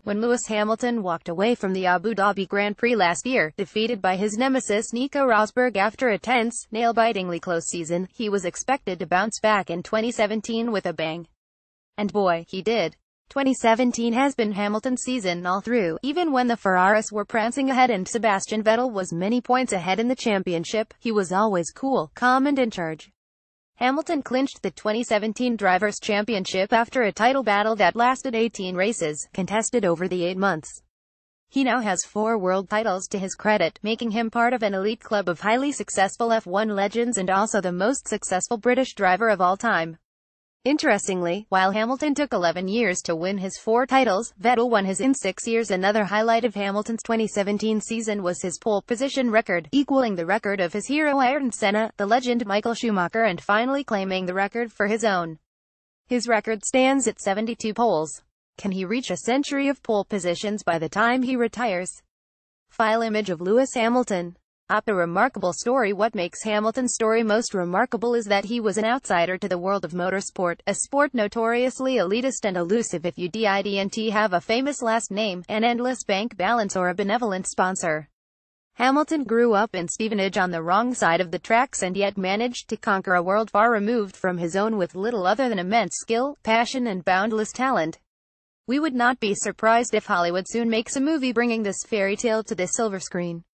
when Lewis Hamilton walked away from the Abu Dhabi Grand Prix last year, defeated by his nemesis Nico Rosberg after a tense, nail-bitingly close season. He was expected to bounce back in 2017 with a bang. And boy, he did. 2017 has been Hamilton's season all through. Even when the Ferraris were prancing ahead and Sebastian Vettel was many points ahead in the championship, he was always cool, calm and in charge. Hamilton clinched the 2017 Drivers' Championship after a title battle that lasted 18 races, contested over the 8 months. He now has 4 world titles to his credit, making him part of an elite club of highly successful F1 legends and also the most successful British driver of all time. Interestingly, while Hamilton took 11 years to win his 4 titles, Vettel won his in 6 years. Another highlight of Hamilton's 2017 season was his pole position record, equaling the record of his hero Ayrton Senna, the legend Michael Schumacher, and finally claiming the record for his own. His record stands at 72 poles. Can he reach a century of pole positions by the time he retires? File image of Lewis Hamilton. A remarkable story. What makes Hamilton's story most remarkable is that he was an outsider to the world of motorsport, a sport notoriously elitist and elusive. If you didn't have a famous last name, an endless bank balance, or a benevolent sponsor. Hamilton grew up in Stevenage on the wrong side of the tracks and yet managed to conquer a world far removed from his own with little other than immense skill, passion and boundless talent. We would not be surprised if Hollywood soon makes a movie bringing this fairy tale to the silver screen.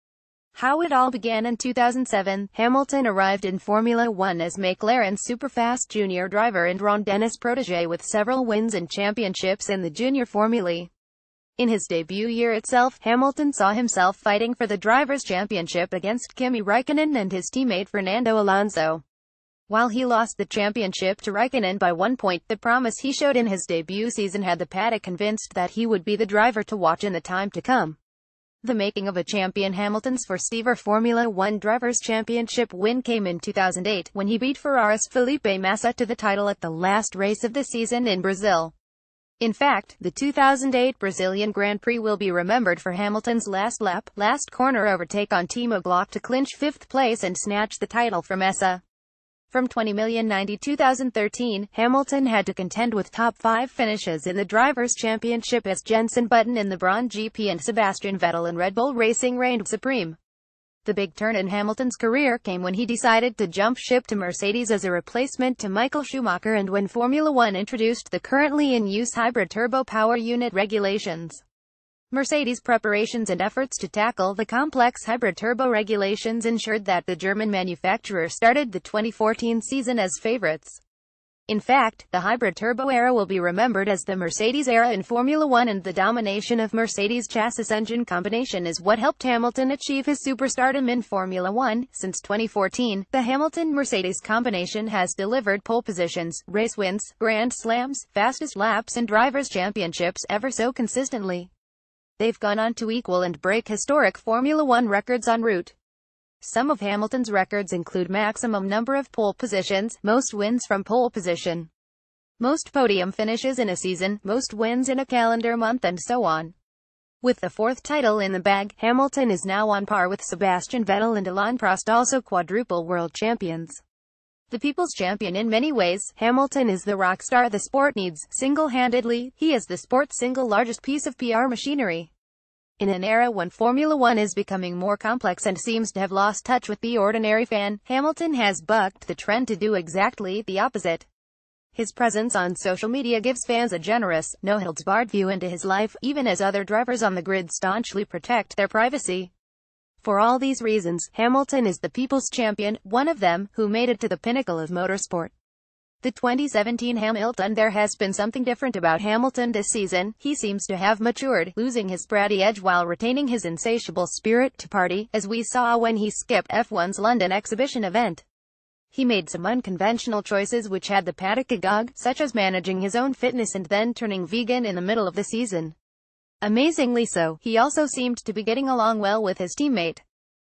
How it all began. In 2007, Hamilton arrived in Formula One as McLaren's superfast junior driver and Ron Dennis' protege, with several wins and championships in the junior Formulae. In his debut year itself, Hamilton saw himself fighting for the Drivers' Championship against Kimi Räikkönen and his teammate Fernando Alonso. While he lost the championship to Räikkönen by 1 point, the promise he showed in his debut season had the paddock convinced that he would be the driver to watch in the time to come. The making of a champion. Hamilton's first ever Formula One Drivers' Championship win came in 2008, when he beat Ferrari's Felipe Massa to the title at the last race of the season in Brazil. In fact, the 2008 Brazilian Grand Prix will be remembered for Hamilton's last lap, last corner overtake on Timo Glock to clinch 5th place and snatch the title from Massa. From 2013, Hamilton had to contend with top 5 finishes in the Drivers' Championship as Jenson Button in the Brawn GP and Sebastian Vettel in Red Bull Racing reigned supreme. The big turn in Hamilton's career came when he decided to jump ship to Mercedes as a replacement to Michael Schumacher and when Formula One introduced the currently in use hybrid turbo power unit regulations. Mercedes' preparations and efforts to tackle the complex hybrid turbo regulations ensured that the German manufacturer started the 2014 season as favorites. In fact, the hybrid turbo era will be remembered as the Mercedes era in Formula One, and the domination of Mercedes' chassis-engine combination is what helped Hamilton achieve his superstardom in Formula One. Since 2014, the Hamilton-Mercedes combination has delivered pole positions, race wins, Grand Slams, fastest laps and Drivers' Championships ever so consistently. They've gone on to equal and break historic Formula One records en route. Some of Hamilton's records include maximum number of pole positions, most wins from pole position, most podium finishes in a season, most wins in a calendar month, and so on. With the 4th title in the bag, Hamilton is now on par with Sebastian Vettel and Alain Prost, also quadruple world champions. The people's champion in many ways, Hamilton is the rock star the sport needs. Single-handedly, he is the sport's single largest piece of PR machinery. In an era when Formula One is becoming more complex and seems to have lost touch with the ordinary fan, Hamilton has bucked the trend to do exactly the opposite. His presence on social media gives fans a generous, no-holds-barred view into his life, even as other drivers on the grid staunchly protect their privacy. For all these reasons, Hamilton is the people's champion, one of them who made it to the pinnacle of motorsport. The 2017 Hamilton. There has been something different about Hamilton this season. He seems to have matured, losing his bratty edge while retaining his insatiable spirit to party, as we saw when he skipped F1's London exhibition event. He made some unconventional choices which had the paddock agog, such as managing his own fitness and then turning vegan in the middle of the season. Amazingly so, he also seemed to be getting along well with his teammate.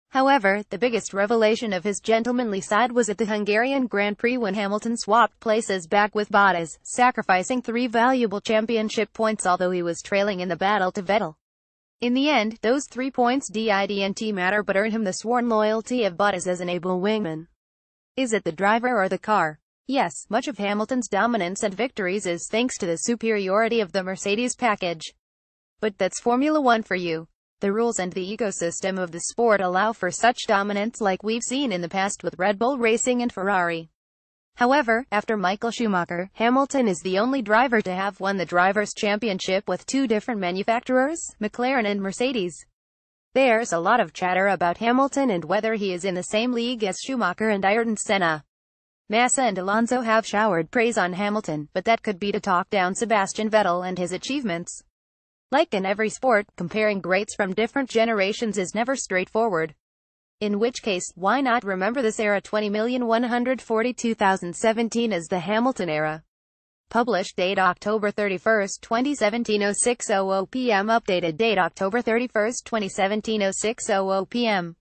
However, the biggest revelation of his gentlemanly side was at the Hungarian Grand Prix when Hamilton swapped places back with Bottas, sacrificing 3 valuable championship points although he was trailing in the battle to Vettel. In the end, those 3 points didn't matter but earned him the sworn loyalty of Bottas as an able wingman. Is it the driver or the car? Yes, much of Hamilton's dominance and victories is thanks to the superiority of the Mercedes package. But that's Formula One for you. The rules and the ecosystem of the sport allow for such dominance like we've seen in the past with Red Bull Racing and Ferrari. However, after Michael Schumacher, Hamilton is the only driver to have won the Drivers' Championship with two different manufacturers, McLaren and Mercedes. There's a lot of chatter about Hamilton and whether he is in the same league as Schumacher and Ayrton Senna. Massa and Alonso have showered praise on Hamilton, but that could be to talk down Sebastian Vettel and his achievements. Like in every sport, comparing greats from different generations is never straightforward. In which case, why not remember this era 20,142,017 as the Hamilton era? Published date October 31, 2017 06:00 p.m. Updated date October 31, 2017 06:00 p.m.